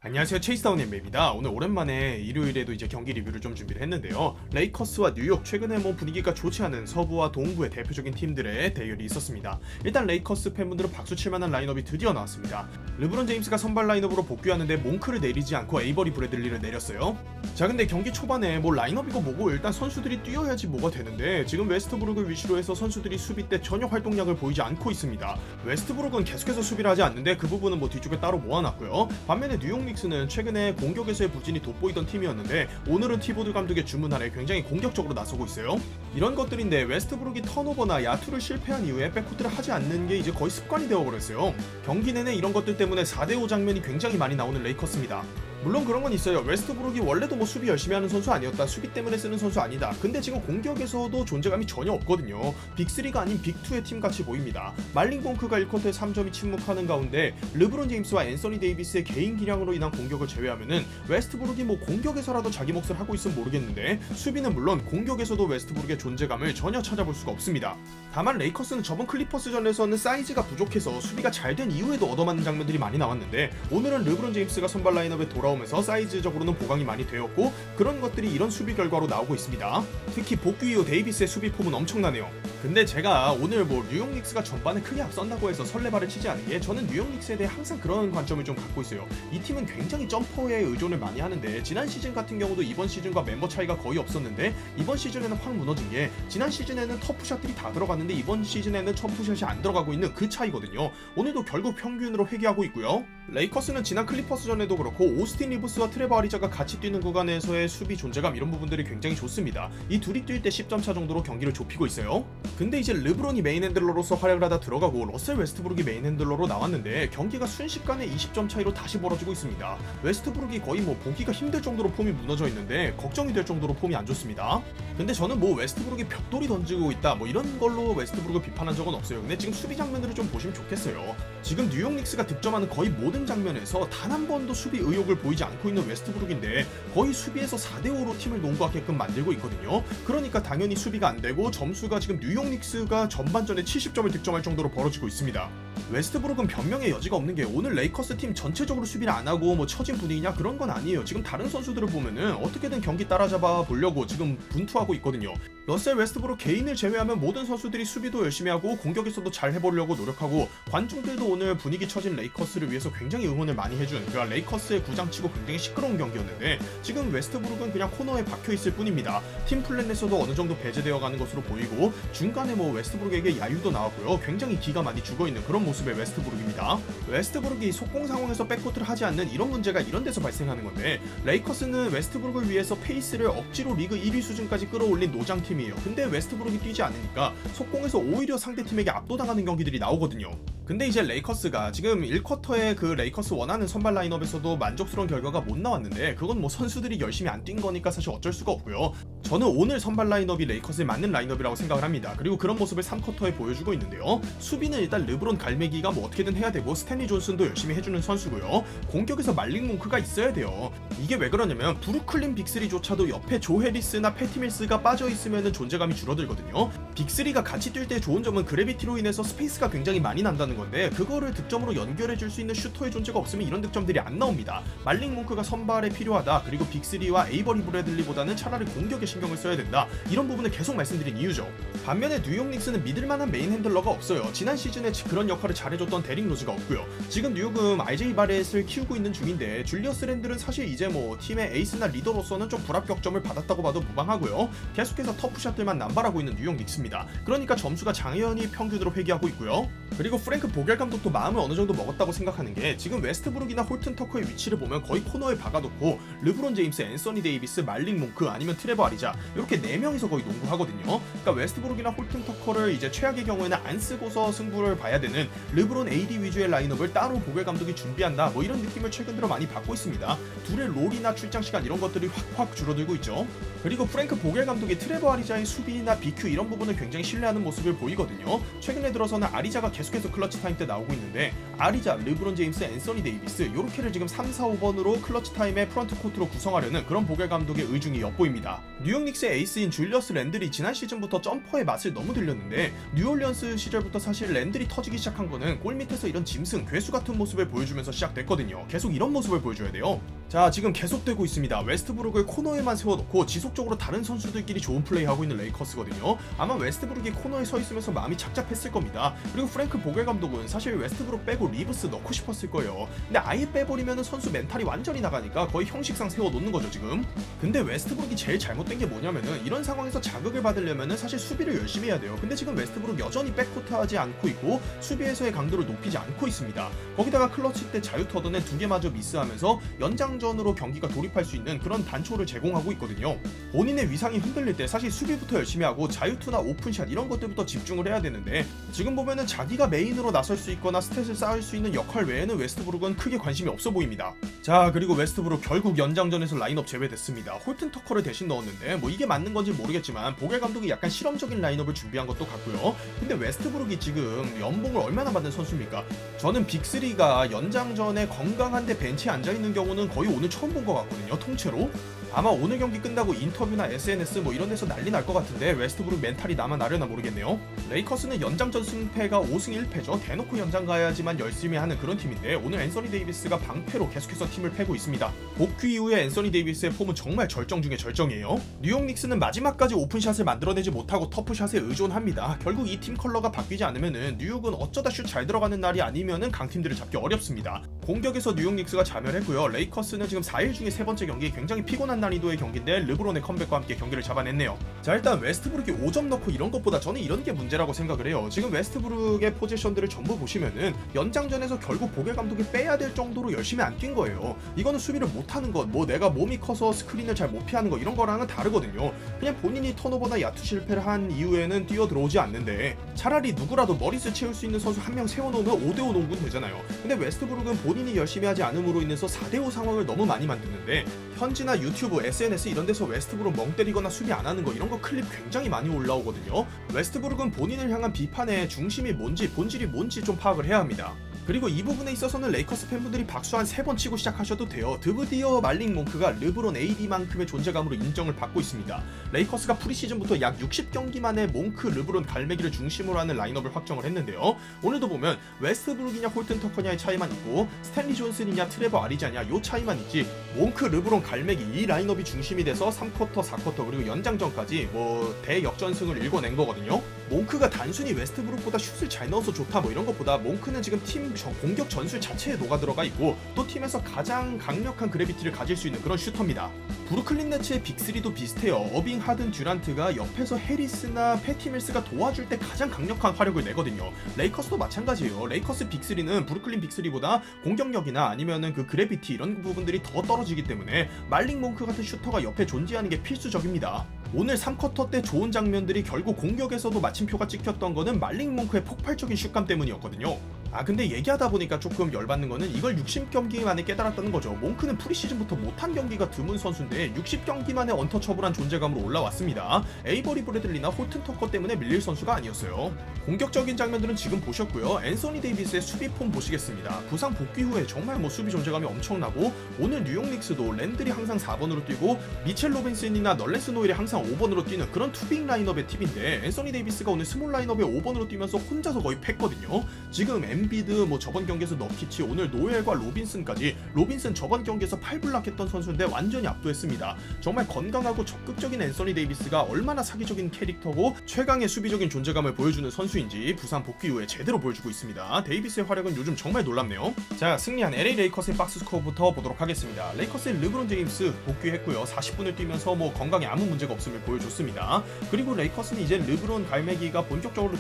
안녕하세요, 체이스다운입니다. 오늘 오랜만에 일요일에도 이제 경기 리뷰를 좀 준비를 했는데요. 레이커스와 뉴욕, 최근에 분위기가 좋지 않은 서부와 동부의 대표적인 팀들의 대결이 있었습니다. 일단 레이커스 팬분들은 박수 칠만한 라인업이 드디어 나왔습니다. 르브론 제임스가 선발 라인업으로 복귀하는데 몽크를 내리지 않고 에이버리 브래들리를 내렸어요. 자, 근데 경기 초반에 라인업이고 뭐고 일단 선수들이 뛰어야지 뭐가 되는데 지금 웨스트브룩을 위시로 해서 선수들이 수비 때 전혀 활동량을 보이지 않고 있습니다. 웨스트브룩은 계속해서 수비를 하지 않는데 그 부분은 뒤쪽에 따로 모아놨고요. 반면에 뉴욕 닉스는 최근에 공격에서의 부진이 돋보이던 팀이었는데 오늘은 티보드 감독의 주문 아래 굉장히 공격적으로 나서고 있어요. 이런 것들인데 웨스트브룩이 턴오버나 야투를 실패한 이후에 백코트를 하지 않는 게 이제 거의 습관이 되어버렸어요. 경기 내내 이런 것들 때문에 4대5 장면이 굉장히 많이 나오는 레이커스입니다. 물론 그런 건 있어요. 웨스트브룩이 원래도 수비 열심히 하는 선수 아니었다, 수비 때문에 쓰는 선수 아니다. 근데 지금 공격에서도 존재감이 전혀 없거든요. 빅3가 아닌 빅2의 팀같이 보입니다. 말린 몽크가 1쿼터에 3점이 침묵하는 가운데 르브론 제임스와 앤서니 데이비스의 개인 기량으로 인한 공격을 제외하면은 웨스트브룩이 공격에서라도 자기 몫을 하고 있으면 모르겠는데 수비는 물론 공격에서도 웨스트브룩의 존재감을 전혀 찾아볼 수가 없습니다. 다만 레이커스는 저번 클리퍼스전에서는 사이즈가 부족해서 수비가 잘 된 이후에도 얻어맞는 장면들이 많이 나왔는데 오늘은 르브론 제임스가 선발 라인업에 돌아오면서 사이즈적으로는 보강이 많이 되었고 그런 것들이 이런 수비 결과로 나오고 있습니다. 특히 복귀 이후 데이비스의 수비 폼은 엄청나네요. 근데 제가 오늘 뉴욕 닉스가 전반에 크게 앞선다고 해서 설레발을 치지 않은 게 저는 뉴욕 닉스에 대해 항상 그런 관점을 좀 갖고 있어요. 이 팀은 굉장히 점퍼에 의존을 많이 하는데 지난 시즌 같은 경우도 이번 시즌과 멤버 차이가 거의 없었는데 이번 시즌에는 확 무너진 게 지난 시즌에는 터프샷들이 다 들어갔는데 이번 시즌에는 터프샷이 안 들어가고 있는 그 차이거든요. 오늘도 결국 평균으로 회귀하고 있고요. 레이커스는 지난 클리퍼스전에도 그렇고 오스틴 리브스와 트레버 아리자가 같이 뛰는 구간에서의 수비 존재감 이런 부분들이 굉장히 좋습니다. 이 둘이 뛸 때 10점 차 정도로 경기를 좁히고 있어요. 근데 이제 르브론이 메인 핸들러로서 활약을 하다 들어가고 러셀 웨스트브룩이 메인 핸들러로 나왔는데 경기가 순식간에 20점 차이로 다시 벌어지고 있습니다. 웨스트브룩이 거의 보기가 힘들 정도로 폼이 무너져 있는데 걱정이 될 정도로 폼이 안 좋습니다. 근데 저는 웨스트브룩이 벽돌이 던지고 있다 이런 걸로 웨스트브룩을 비판한 적은 없어요. 근데 지금 수비 장면들을 좀 보시면 좋겠어요. 지금 뉴욕 닉스가 득점하는 거의 모든 장면에서 단 한 번도 수비 의욕을 보이지 않고 있는 웨스트브룩인데 거의 수비에서 4대5로 팀을 농구하게끔 만들고 있거든요. 그러니까 당연히 수비가 안 되고 점수가 지금 뉴욕 닉스가 전반전에 70점을 득점할 정도로 벌어지고 있습니다. 웨스트브룩은 변명의 여지가 없는 게 오늘 레이커스 팀 전체적으로 수비를 안 하고 처진 분위기냐 그런 건 아니에요. 지금 다른 선수들을 보면은 어떻게든 경기 따라잡아 보려고 지금 분투하고 있거든요. 러셀 웨스트브룩 개인을 제외하면 모든 선수들이 수비도 열심히 하고 공격에서도 잘 해보려고 노력하고 관중들도 오늘 분위기 처진 레이커스를 위해서 굉장히 응원을 많이 해준 레이커스의 구장치고 굉장히 시끄러운 경기였는데 지금 웨스트브룩은 그냥 코너에 박혀있을 뿐입니다. 팀 플랜에서도 어느 정도 배제되어 가는 것으로 보이고 중간에 웨스트브룩에게 야유도 나왔고요. 굉장히 기가 많이 죽어있는 그런 모습의 웨스트브룩입니다. 웨스트브룩이 속공 상황에서 백코트를 하지 않는 이런 문제가 이런 데서 발생하는 건데 레이커스는 웨스트브룩을 위해서 페이스를 억지로 리그 1위 수준까지 끌어올린 노장팀이에요. 근데 웨스트브룩이 뛰지 않으니까 속공에서 오히려 상대팀에게 압도당하는 경기들이 나오거든요. 근데 이제 레이커스가 지금 1쿼터에 그 레이커스 원하는 선발 라인업에서도 만족스러운 결과가 못 나왔는데 그건 선수들이 열심히 안 뛴 거니까 사실 어쩔 수가 없고요. 저는 오늘 선발 라인업이 레이커스에 맞는 라인업이라고 생각을 합니다. 그리고 그런 모습을 3쿼터에 보여주고 있는데요. 수비는 일단 르브론 갈매기가 어떻게든 해야 되고 스탠리 존슨도 열심히 해주는 선수고요. 공격에서 말린 몽크가 있어야 돼요. 이게 왜 그러냐면 브루클린 빅3조차도 옆에 조 해리스나 패티 밀스가 빠져있으면 존재감이 줄어들거든요. 빅3가 같이 뛸 때 좋은 점은 그래비티로 인해서 스페이스가 굉장히 많이 난다는 건데 그거를 득점으로 연결해줄 수 있는 슈터의 존재가 없으면 이런 득점들이 안 나옵니다. 말린 몽크가 선발에 필요하다. 그리고 빅3와 에이버리 브래들리보다는 차라리 공격에 신경을 써야 된다. 이런 부분을 계속 말씀드린 이유죠. 반면에 뉴욕 닉스는 믿을만한 메인 핸들러가 없어요. 지난 시즌에 그런 역할을 잘해줬던 데릭 로즈가 없고요. 지금 뉴욕은 RJ 바렛을 키우고 있는 중인데 줄리어스 랜들은 사실 이제 팀의 에이스나 리더로서는 좀 불합격점을 받았다고 봐도 무방하고요. 계속해서 터프샷들만 남발하고 있는 뉴욕 닉스입니다. 그러니까 점수가 당연히 평균으로 회귀하고 있고요. 그리고 프랭크 보겔 감독도 마음을 어느 정도 먹었다고 생각하는 게 지금 웨스트브룩이나 홀튼 터커의 위치를 보면 거의 코너에 박아놓고 르브론 제임스, 앤서니 데이비스, 말린 몽크 아니면 트레버 아리자 이렇게 4명이서 거의 농구하거든요. 그러니까 웨스트브룩이나 홀튼 터커를 이제 최악의 경우에는 안 쓰고서 승부를 봐야 되는 르브론 AD 위주의 라인업을 따로 보겔 감독이 준비한다 이런 느낌을 최근 들어 많이 받고 있습니다. 둘의 롤이나 출장 시간 이런 것들이 확 줄어들고 있죠. 그리고 프랭크 보겔 감독이 트레버 아리자의 수비나 BQ 이런 부분을 굉장히 신뢰하는 모습을 보이거든요. 최근에 들어서는 아리자가 계속해서 클러치 타임 때 나오고 있는데 아리자, 르브론 제임스, 앤서니 데이비스 요렇게를 지금 3, 4, 5번으로 클러치 타임의 프런트 코트로 구성하려는 그런 보겔 감독의 의중이 엿보입니다. 뉴욕 닉스의 에이스인 줄리어스 랜들이 지난 시즌부터 점퍼의 맛을 너무 들렸는데 뉴올리언스 시절부터 사실 랜들이 터지기 시작한 거는 골 밑에서 이런 짐승, 괴수 같은 모습을 보여주면서 시작됐거든요. 계속 이런 모습을 보여줘야 돼요. 자, 지금 계속되고 있습니다. 웨스트브룩을 코너에만 세워놓고 지속적으로 다른 선수들끼리 좋은 플레이하고 있는 레이커스거든요. 아마 웨스트브룩이 코너에 서 있으면서 마음이 착잡했을 겁니다. 그리고 프랭크 보겔 감독은 사실 웨스트브룩 빼고 리브스 넣고 싶었을 거예요. 근데 아예 빼버리면 선수 멘탈이 완전히 나가니까 거의 형식상 세워놓는 거죠 지금. 근데 웨스트브룩이 제일 잘못된 게 뭐냐면은 이런 상황에서 자극을 받으려면은 사실 수비를 열심히 해야 돼요. 근데 지금 웨스트브룩 여전히 백코트 하지 않고 있고 수비에서의 강도를 높이지 않고 있습니다. 거기다가 클러치 때 자유 터던에 2개마저 미스하면서 연장전으로 경기가 돌입할 수 있는 그런 단초를 제공하고 있거든요. 본인의 위상이 흔들릴 때 사실 수비부터 열심히 하고 자유투나 오픈샷 이런 것들부터 집중을 해야 되는데 지금 보면은 자기가 메인으로 나설 수 있거나 스탯을 쌓을 수 있는 역할 외에는 웨스트브룩은 크게 관심이 없어 보입니다. 자, 그리고 웨스트브룩 결국 연장전에서 라인업 제외됐습니다. 홀튼 터커를 대신 넣었는데 뭐 이게 맞는 건지 모르겠지만 보겔 감독이 약간 실험적인 라인업을 준비한 것도 같고요. 근데 웨스트브룩이 지금 연봉을 얼마나 받는 선수입니까? 저는 빅3가 연장전에 건강한데 벤치에 앉아있는 경우는 거의 오늘 처음 본 것 같거든요, 통째로. 아마 오늘 경기 끝나고 인터뷰나 SNS 뭐 이런 데서 난리 날 것 같은데 웨스트브룩 멘탈이 남아나려나 모르겠네요. 레이커스는 연장전 승패가 5승 1패죠. 대놓고 연장 가야지만 열심히 하는 그런 팀인데 오늘 앤서니 데이비스가 방패로 계속해서 팀을 패고 있습니다. 복귀 이후에 앤서니 데이비스의 폼은 정말 절정 중에 절정이에요. 뉴욕 닉스는 마지막까지 오픈샷을 만들어내지 못하고 터프샷에 의존합니다. 결국 이 팀 컬러가 바뀌지 않으면은 뉴욕은 어쩌다 슛 잘 들어가는 날이 아니면은 강팀들을 잡기 어렵습니다. 공격에서 뉴욕 닉스가 자멸했고요. 레이커스는 지금 4일 중에 세 번째 경기 굉장히 피곤한 난이도의 경기인데 르브론의 컴백과 함께 경기를 잡아냈네요. 자, 일단 웨스트브룩이 5점 넣고 이런 것보다 저는 이런 게 문제라고 생각을 해요. 지금 웨스트브룩의 포지션들을 전부 보시면은 연장전에서 결국 보겔 감독이 빼야 될 정도로 열심히 안 뛴 거예요. 이거는 수비를 못하는 것, 뭐 내가 몸이 커서 스크린을 잘 못 피하는 거 이런 거랑은 다르거든요. 그냥 본인이 턴오버나 야투 실패를 한 이후에는 뛰어 들어오지 않는데 차라리 누구라도 머릿수 채울 수 있는 선수 한 명 세워놓으면 5대5 농구는 되잖아요. 근데 웨스트브룩은 본인이 열심히 하지 않음으로 인해서 4대5 상황을 너무 많이 만드는데 현지나 유튜브, SNS 이런 데서 웨스트브룩 멍 때리거나 수비 안 하는 거 이런 거 클립 굉장히 많이 올라오거든요. 웨스트브룩은 본인을 향한 비판의 중심이 뭔지 본질이 뭔지 좀 파악을 해야 합니다. 그리고 이 부분에 있어서는 레이커스 팬분들이 박수 한 3번 치고 시작하셔도 돼요. 드디어 말링 몽크가 르브론 AD만큼의 존재감으로 인정을 받고 있습니다. 레이커스가 프리시즌부터 약 60경기 만에 몽크, 르브론, 갈매기를 중심으로 하는 라인업을 확정을 했는데요. 오늘도 보면 웨스트브룩이냐 홀튼 터커냐의 차이만 있고 스탠리 존슨이냐 트레버 아리자냐 요 차이만 있지 몽크, 르브론, 갈매기 이 라인업이 중심이 돼서 3쿼터, 4쿼터 그리고 연장전까지 뭐 대역전승을 일궈낸 거거든요. 몽크가 단순히 웨스트브룩보다 슛을 잘 넣어서 좋다 뭐 이런 것보다 몽크는 지금 팀 공격 전술 자체에 녹아들어가 있고 또 팀에서 가장 강력한 그래비티를 가질 수 있는 그런 슈터입니다. 브루클린 네츠의 빅3도 비슷해요. 어빙, 하든, 듀란트가 옆에서 해리스나 패티 밀스가 도와줄 때 가장 강력한 화력을 내거든요. 레이커스도 마찬가지예요. 레이커스 빅3는 브루클린 빅3보다 공격력이나 아니면은 그 그래비티 이런 부분들이 더 떨어지기 때문에 말링 몽크 같은 슈터가 옆에 존재하는 게 필수적입니다. 오늘 3쿼터 때 좋은 장면들이 결국 공격에서도 마침표가 찍혔던 거는 말링 몽크의 폭발적인 슛감 때문이었거든요. 근데 얘기하다 보니까 조금 열받는 거는 이걸 60경기 만에 깨달았다는 거죠. 몽크는 프리시즌부터 못한 경기가 드문 선수인데 60경기 만에 언터처블한 존재감으로 올라왔습니다. 에이버리 브래들리나 홀튼 터커 때문에 밀릴 선수가 아니었어요. 공격적인 장면들은 지금 보셨고요. 앤서니 데이비스의 수비 폼 보시겠습니다. 부상 복귀 후에 정말 뭐 수비 존재감이 엄청나고 오늘 뉴욕 닉스도 랜들이 항상 4번으로 뛰고 미첼 로빈슨이나 널렌스 노일이 항상 5번으로 뛰는 그런 투빅 라인업의 팀인데 앤서니 데이비스가 오늘 스몰 라인업에 5번으로 뛰면서 혼자서 거의 팼거든요. 지금 엠비드 뭐 저번 경기에서 너키치 오늘 노엘과 로빈슨까지 로빈슨 저번 경기에서 8블락 했던 선수인데 완전히 압도했습니다. 정말 건강하고 적극적인 앤서니 데이비스가 얼마나 사기적인 캐릭터고 최강의 수비적인 존재감을 보여주는 선수인지 부산 복귀 후에 제대로 보여주고 있습니다. 데이비스의 활약은 요즘 정말 놀랍네요. 자, 승리한 LA 레이커스의 박스 스코어부터 보도록 하겠습니다. 레이커스의 르브론 제임스 복귀했고요. 40분을 뛰면서 뭐 건강에 아무 문제가 없음을 보여줬습니다. 그리고 레이커스는 이제 르브론 갈매기가 본격적으로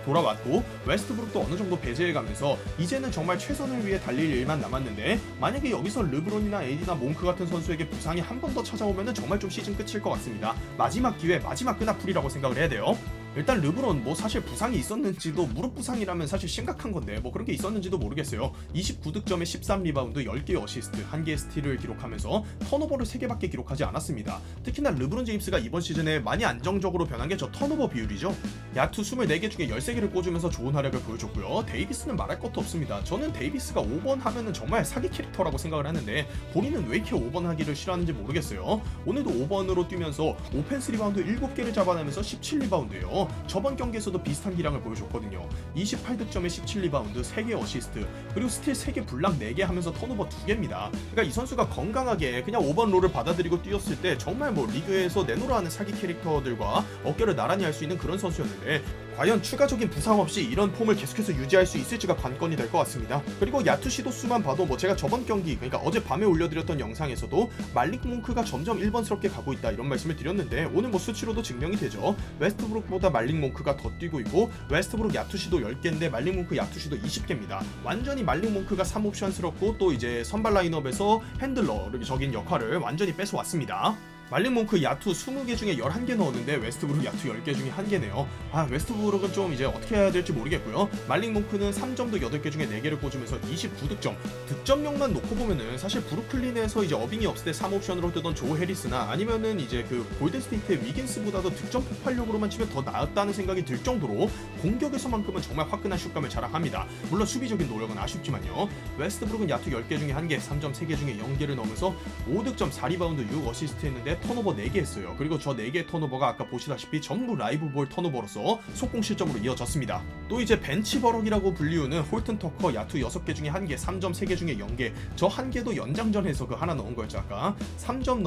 돌아왔고 웨스트브룩도 어느 정도 배제해가면서 이제는 정말 최선을 위해 달릴 일만 남았는데 만약에 여기서 르브론이나 AD나 몽크 같은 선수에게 부상이 한 번 더 찾아오면은 정말 좀 시즌 끝일 것 같습니다. 마지막 기회, 마지막 끈앞풀이라고 생각을 해야 돼요. 일단 르브론 뭐 사실 부상이 있었는지도, 무릎 부상이라면 사실 심각한 건데 뭐 그런 게 있었는지도 모르겠어요. 29득점에 13리바운드, 10개 어시스트, 1개 스틸을 기록하면서 턴오버를 3개밖에 기록하지 않았습니다. 특히나 르브론 제임스가 이번 시즌에 많이 안정적으로 변한 게 저 턴오버 비율이죠. 야투 24개 중에 13개를 꽂으면서 좋은 활약을 보여줬고요. 데이비스는 말할 것도 없습니다. 저는 데이비스가 5번 하면은 정말 사기 캐릭터라고 생각을 하는데 본인은 왜 이렇게 5번 하기를 싫어하는지 모르겠어요. 오늘도 5번으로 뛰면서 오펜스 리바운드 7개를 잡아내면서 17리바운드예요. 저번 경기에서도 비슷한 기량을 보여줬거든요. 28득점에 17리바운드, 3개 어시스트, 그리고 스틸 3개, 블락 4개 하면서 턴오버 2개입니다. 그러니까 이 선수가 건강하게 그냥 5번 롤을 받아들이고 뛰었을 때 정말 뭐 리그에서 내놓으라 하는 사기 캐릭터들과 어깨를 나란히 할 수 있는 그런 선수였는데 과연 추가적인 부상 없이 이런 폼을 계속해서 유지할 수 있을지가 관건이 될 것 같습니다. 그리고 야투 시도 수만 봐도 뭐 제가 저번 경기, 그러니까 어제 밤에 올려드렸던 영상에서도 말릭 몽크가 점점 1번스럽게 가고 있다 이런 말씀을 드렸는데 오늘 뭐 수치로도 증명이 되죠. 웨스트브룩보다 말릭 몽크가 더 뛰고 있고 웨스트브룩 야투 시도 10개인데 말릭 몽크 야투 시도 20개입니다. 완전히 말릭 몽크가 3옵션스럽고 또 이제 선발 라인업에서 핸들러적인 역할을 완전히 뺏어왔습니다. 말릭 몽크 야투 20개 중에 11개 넣었는데 웨스트브룩 야투 10개 중에 1개네요. 웨스트브룩은 좀 이제 어떻게 해야 될지 모르겠고요. 말릭 몽크는 3점도 8개 중에 4개를 꽂으면서 29득점. 득점력만 놓고 보면은 사실 브루클린에서 이제 어빙이 없을 때 3옵션으로 뜨던 조 해리스나 아니면은 이제 그 골든스테이트의 위긴스보다도 득점 폭발력으로만 치면 더 나았다는 생각이 들 정도로 공격에서만큼은 정말 화끈한 슛감을 자랑합니다. 물론 수비적인 노력은 아쉽지만요. 웨스트브룩은 야투 10개 중에 1개, 3점 3개 중에 0개를 넣으면서 5득점, 4리바운드, 6어시스트 했는데 턴오버 4개 했어요. 그리고 저 4개의 턴오버가 아까 보시다시피 전부 라이브볼 턴오버로서 속공 실점으로 이어졌습니다. 또 이제 벤치 버럭이라고 불리우는 홀튼 터커 야투 6개 중에 1개, 3점 3개 중에 0개. 저 1개도 연장전에서 그 하나 넣은 거였죠. 아까 2점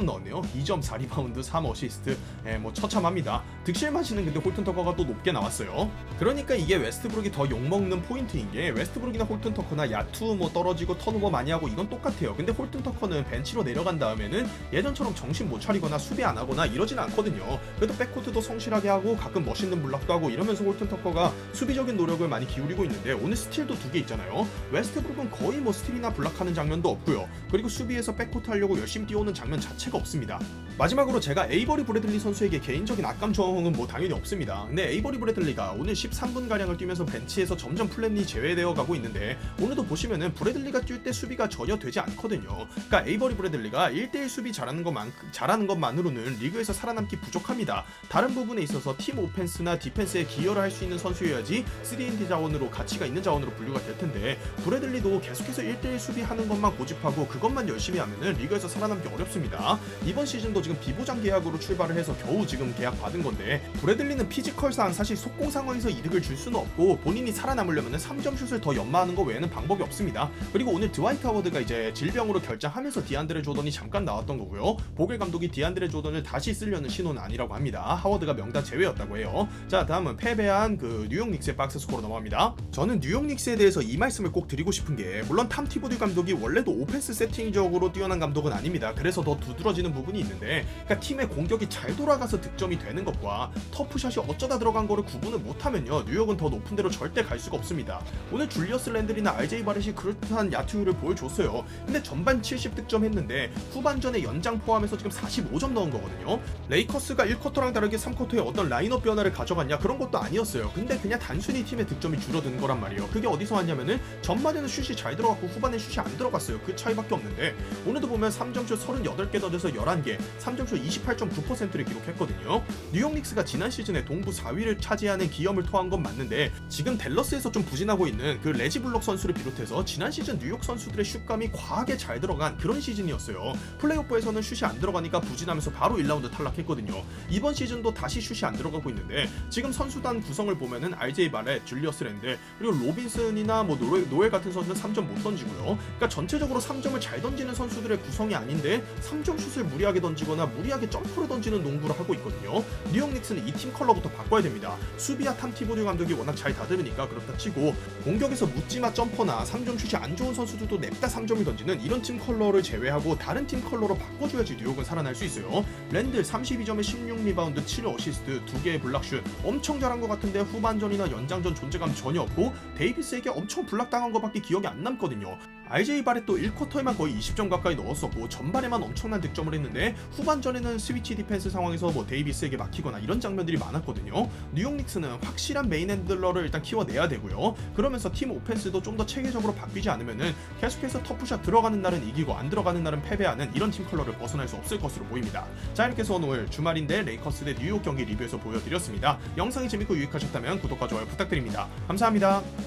넣었네요. 2점 4리바운드 3어시스트. 뭐 처참합니다. 득실 마시는 근데 홀튼 터커가 또 높게 나왔어요. 그러니까 이게 웨스트브룩이 더 욕먹는 포인트인 게 웨스트브룩이나 홀튼 터커나 야투 뭐 떨어지고 턴오버 많이 하고 이건 똑같아요. 근데 홀튼 터커는 벤치로 내려간 다음에는 예전처럼 정신 못 차리거나 수비 안 하거나 이러진 않거든요. 그래도 백코트도 성실하게 하고 가끔 멋있는 블락도 하고 이러면서 홀튼 터커가 수비적인 노력을 많이 기울이고 있는데 오늘 스틸도 2개 있잖아요. 웨스트브룩은 거의 뭐 스틸이나 블락하는 장면도 없고요. 그리고 수비에서 백코트 하려고 열심히 뛰어오는 장면 자체가 없습니다. 마지막으로 제가 에이버리 브래들리 선수에게 개인적인 악감 조항은 뭐 당연히 없습니다. 근데 에이버리 브래들리가 오늘 13분가량을 뛰면서 bench에서 점점 플랜이 제외되어 가고 있는데 오늘도 보시면은 브래들리가 뛸 때 수비가 전혀 되지 않거든요. 그러니까 에이버리 브래들리가 1대1 수비 잘하는 것만으로는 리그에서 살아남기 부족합니다. 다른 부분에 있어서 팀 오펜스나 디펜스에 기여를 할 수 있는 선수여야지 3&D 자원으로 가치가 있는 자원으로 분류가 될 텐데 브래들리도 계속해서 1대1 수비하는 것만 고집하고 그것만 열심히 하면은 리그에서 살아남기 어렵습니다. 이번 시즌도 지금 비보장 계약으로 출발을 해서 겨우 지금 계약 받은 건데 브래들리는 피지컬상 사실 속공 상황에서 이득을 줄 수는 없고 본인이 살아남으려면 3점 슛을 더 연마하는 거 외에는 방법이 없습니다. 그리고 오늘 드와이트 하워드가 이제 질병으로 결장하면서 디안드레 조던이 잠깐 나왔던 거고요. 보겔 감독이 디안드레 조던을 다시 쓰려는 신호는 아니라고 합니다. 하워드가 명단 제외였다고 해요. 자, 다음은 패배한 그 뉴욕 닉스의 박스 스코어로 넘어갑니다. 저는 뉴욕 닉스에 대해서 이 말씀을 꼭 드리고 싶은 게 물론 탐 티보드 감독이 원래도 오펜스 세팅적으로 뛰어난 감독은 아닙니다. 그래서 더 두드러지는 부분이 있는데 그러니까 팀의 공격이 잘 돌아가서 득점이 되는 것과 터프샷이 어쩌다 들어간 거를 구분을 못하면요 뉴욕은 더 높은 데로 절대 갈 수가 없습니다. 오늘 줄리어스 랜들이나 RJ 바렛이 그럴듯한 야투율을 보여줬어요. 근데 전반 70득점 했는데 후반전에 연장 포함해서 지금 45점 넣은 거거든요. 레이커스가 1쿼터랑 다르게 3쿼터에 어떤 라인업 변화를 가져갔냐 그런 것도 아니었어요. 근데 그냥 단순히 팀의 득점이 줄어든 거란 말이에요. 그게 어디서 왔냐면은 전반에는 슛이 잘 들어갔고 후반에 슛이 안 들어갔어요. 그 차이밖에 없는데 오늘도 보면 3점슛 38개 던져서 11개 3점슛 28.9%를 기록했거든요. 뉴욕 닉스가 지난 시즌에 동부 4위를 차지하는 기염을 토한 건 맞는데 지금 댈러스에서 좀 부진하고 있는 그 레지 블록 선수를 비롯해서 지난 시즌 뉴욕 선수들의 슛감이 과하게 잘 들어간 그런 시즌이었어요. 플레이오프에서는 슛이 안 들어가니까 부진하면서 바로 1라운드 탈락했거든요. 이번 시즌도 다시 슛이 안 들어가고 있는데 지금 선수단 구성을 보면은 RJ 바렛, 줄리어스 랜들 그리고 로빈슨이나 뭐 노엘 같은 선수는 3점 못 던지고요. 그러니까 전체적으로 3점을 잘 던지는 선수들의 구성이 아닌데 3점 슛을 무리하게 던지거나 무리하게 점프를 던지는 농구를 하고 있거든요. 뉴욕 닉스는 이 팀 컬러부터 바꿔야 됩니다. 수비와 탐 티보드 감독이 워낙 잘 다듬으니까 그렇다 치고 공격에서 묻지마 점퍼나 3점 슛이 안 좋은 선수들도 냅다 3점을 던지는 이런 팀 컬러를 제외하고 다른 팀 컬러로 바꿔줘야지 뉴욕은 살아날 수 있어요. 랜들 32점에 16리바운드 7어시스트 2개의 블락슛 엄청 잘한 것 같은데 후반전이나 연장전 존재감 전혀 없고 데이비스에게 엄청 블락당한 것밖에 기억이 안 남거든요. RJ 바렛도 1쿼터에만 거의 20점 가까이 넣었었고 전반에만 엄청난 득점을 했는데 후반전에는 스위치 디펜스 상황에서 데이비스에게 막히거나 이런 장면들이 많았거든요. 뉴욕 닉스는 확실한 메인 핸들러를 일단 키워내야 되고요. 그러면서 팀 오펜스도 좀 더 체계적으로 바뀌지 않으면은 계속해서 터프샷 들어가는 날은 이기고 안 들어가는 날은 패배하는 이런 팀 컬러를 벗어날 수 없을 것으로 보입니다. 자, 이렇게 해서 오늘 주말인데 레이커스 대 뉴욕 경기 리뷰해서 보여드렸습니다. 영상이 재밌고 유익하셨다면 구독과 좋아요 부탁드립니다. 감사합니다.